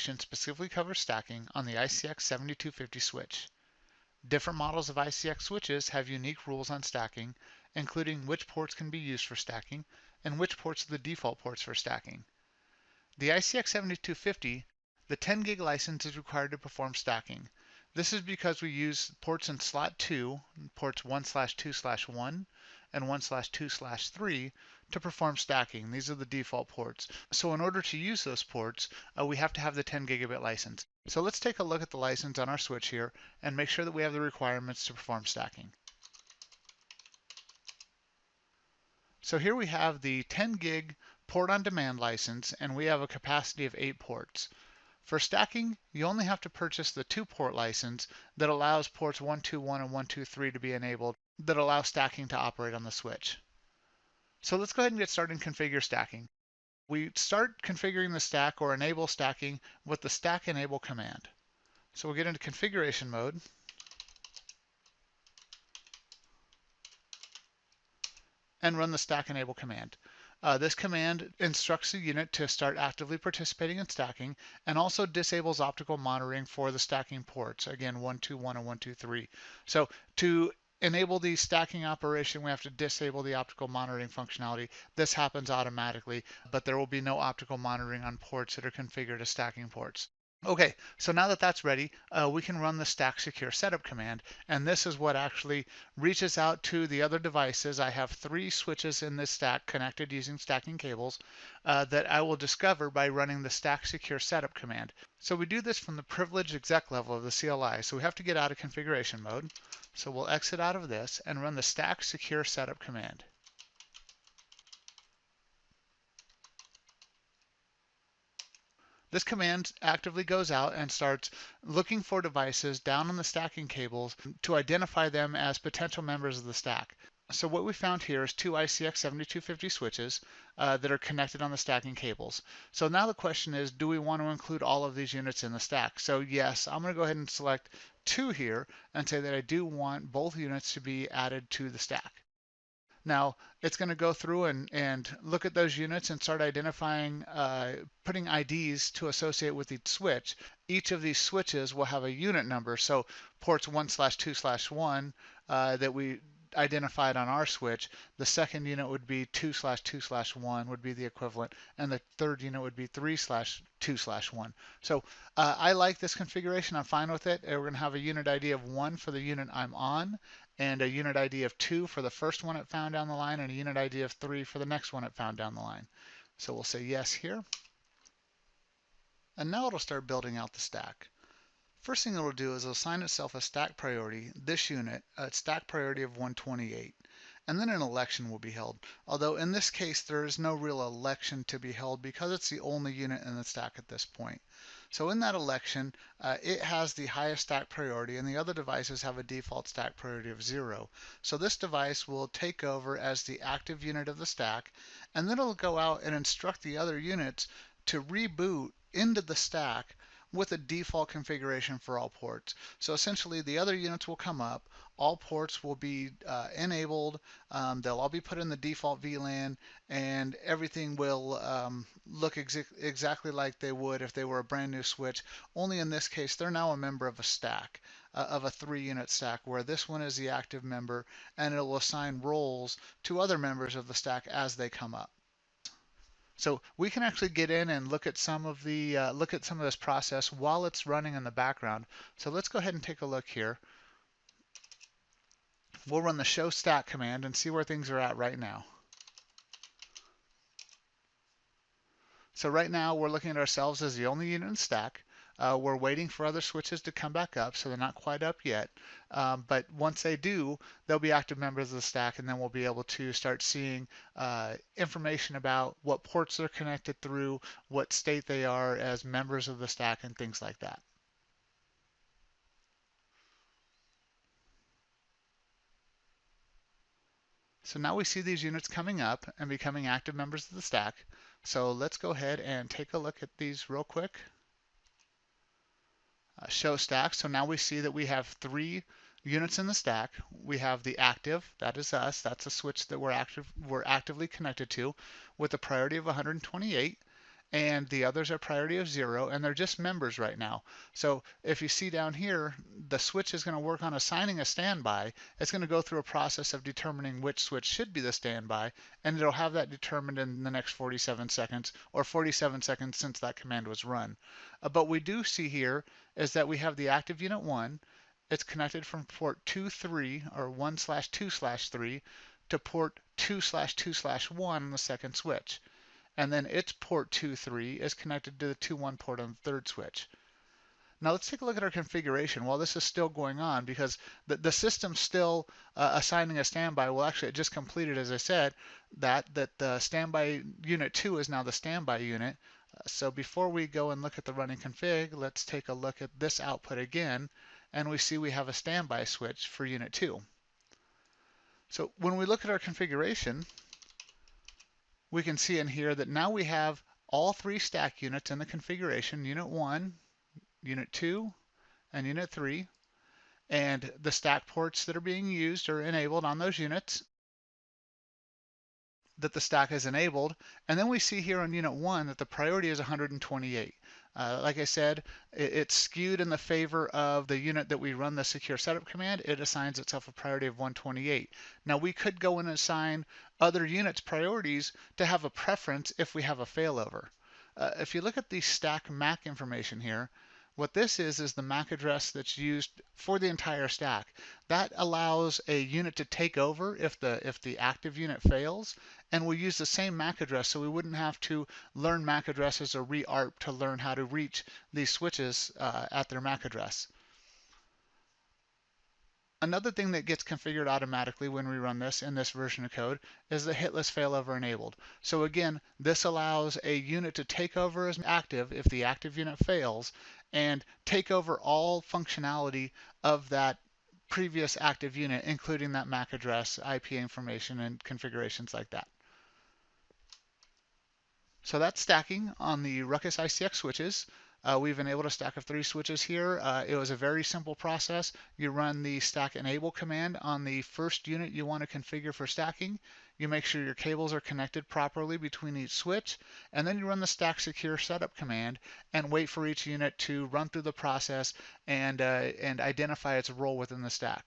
specifically covers stacking on the ICX 7250 switch. Different models of ICX switches have unique rules on stacking, including which ports can be used for stacking and which ports are the default ports for stacking. The ICX 7250, the 10 gig license is required to perform stacking. This is because we use ports in slot 2, ports 1/2/1 and 1/2/3 to perform stacking. These are the default ports. So in order to use those ports, we have to have the 10 gigabit license. So let's take a look at the license on our switch here and make sure that we have the requirements to perform stacking. So here we have the 10 gig port on demand license, and we have a capacity of 8 ports. For stacking, you only have to purchase the 2-port license that allows ports 121 and 123 to be enabled, that allow stacking to operate on the switch. So let's go ahead and get started and configure stacking. We start configuring the stack or enable stacking with the stack enable command. So we'll get into configuration mode. And run the stack enable command. This command instructs the unit to start actively participating in stacking and also disables optical monitoring for the stacking ports, again 121 and 123. So to enable the stacking operation, we have to disable the optical monitoring functionality. This happens automatically, but there will be no optical monitoring on ports that are configured as stacking ports. Okay, so now that that's ready, we can run the stack secure setup command, and this is what actually reaches out to the other devices. I have 3 switches in this stack connected using stacking cables that I will discover by running the stack secure setup command. So we do this from the privileged exec level of the CLI, so we have to get out of configuration mode. So we'll exit out of this and run the stack secure setup command. This command actively goes out and starts looking for devices down on the stacking cables to identify them as potential members of the stack. So what we found here is 2 ICX 7250 switches that are connected on the stacking cables. So now the question is, do we want to include all of these units in the stack? So yes, I'm going to go ahead and select 2 here and say that I do want both units to be added to the stack. Now, it's going to go through and look at those units and start identifying, putting IDs to associate with each switch. Each of these switches will have a unit number. So ports 1/2/1 that we identified on our switch, the second unit would be 2/2/1 would be the equivalent, and the third unit would be 3/2/1. So I like this configuration. I'm fine with it. We're going to have a unit ID of 1 for the unit I'm on, and a unit ID of 2 for the first one it found down the line, and a unit ID of 3 for the next one it found down the line. So we'll say yes here. And now it'll start building out the stack. First thing it'll do is it'll assign itself a stack priority, this unit, a stack priority of 128. And then an election will be held. Although in this case, there is no real election to be held because it's the only unit in the stack at this point. So in that election, it has the highest stack priority, and the other devices have a default stack priority of 0. So this device will take over as the active unit of the stack, and then it'll go out and instruct the other units to reboot into the stack with a default configuration for all ports. So essentially the other units will come up, all ports will be enabled, they'll all be put in the default VLAN, and everything will look exactly like they would if they were a brand new switch, only in this case they're now a member of a stack, of a 3-unit stack, where this one is the active member, and it will assign roles to other members of the stack as they come up. So we can actually get in and look at some of the this process while it's running in the background. So let's go ahead and take a look here. We'll run the show stack command and see where things are at right now. So right now we're looking at ourselves as the only unit in the stack. We're waiting for other switches to come back up, so they're not quite up yet. But once they do, they'll be active members of the stack, and then we'll be able to start seeing information about what ports they're connected through, what state they are as members of the stack, and things like that. So now we see these units coming up and becoming active members of the stack. So let's go ahead and take a look at these real quick. Show stack. So now we see that we have 3 units in the stack. We have the active, that is us, that's a switch that we're actively connected to with a priority of 128. and the others are priority of 0, and they're just members right now. So if you see down here, the switch is going to work on assigning a standby. It's going to go through a process of determining which switch should be the standby, and it'll have that determined in the next 47 seconds, or 47 seconds since that command was run. But we do see here is that we have the active unit 1. It's connected from port 23, or 1/2/3, to port 2/2/1 on the second switch. And then its port 23 is connected to the 2.1 port on the third switch. Now let's take a look at our configuration while this is still going on, because the system's still assigning a standby. Well, actually, it just completed, as I said, that the standby unit 2 is now the standby unit. So before we go and look at the running config, let's take a look at this output again, and we see we have a standby switch for unit 2. So when we look at our configuration, we can see in here that now we have all 3 stack units in the configuration, unit 1, unit 2, and unit 3, and the stack ports that are being used are enabled on those units that the stack is enabled. And then we see here on unit 1 that the priority is 128. Like I said, it's skewed in the favor of the unit that we run the secure setup command. It assigns itself a priority of 128. Now we could go in and assign other units priorities to have a preference if we have a failover. If you look at the stack MAC information here, what this is the MAC address that's used for the entire stack. That allows a unit to take over if the active unit fails, and we'll use the same MAC address, so we wouldn't have to learn MAC addresses or re-ARP to learn how to reach these switches at their MAC address. Another thing that gets configured automatically when we run this in this version of code is the hitless failover enabled. So again, this allows a unit to take over as active if the active unit fails, and take over all functionality of that previous active unit, including that MAC address, IP information, and configurations like that. So that's stacking on the Ruckus ICX switches. We've enabled a stack of 3 switches here. It was a very simple process. You run the stack enable command on the first unit you want to configure for stacking. You make sure your cables are connected properly between each switch, and then you run the stack secure setup command and wait for each unit to run through the process and identify its role within the stack.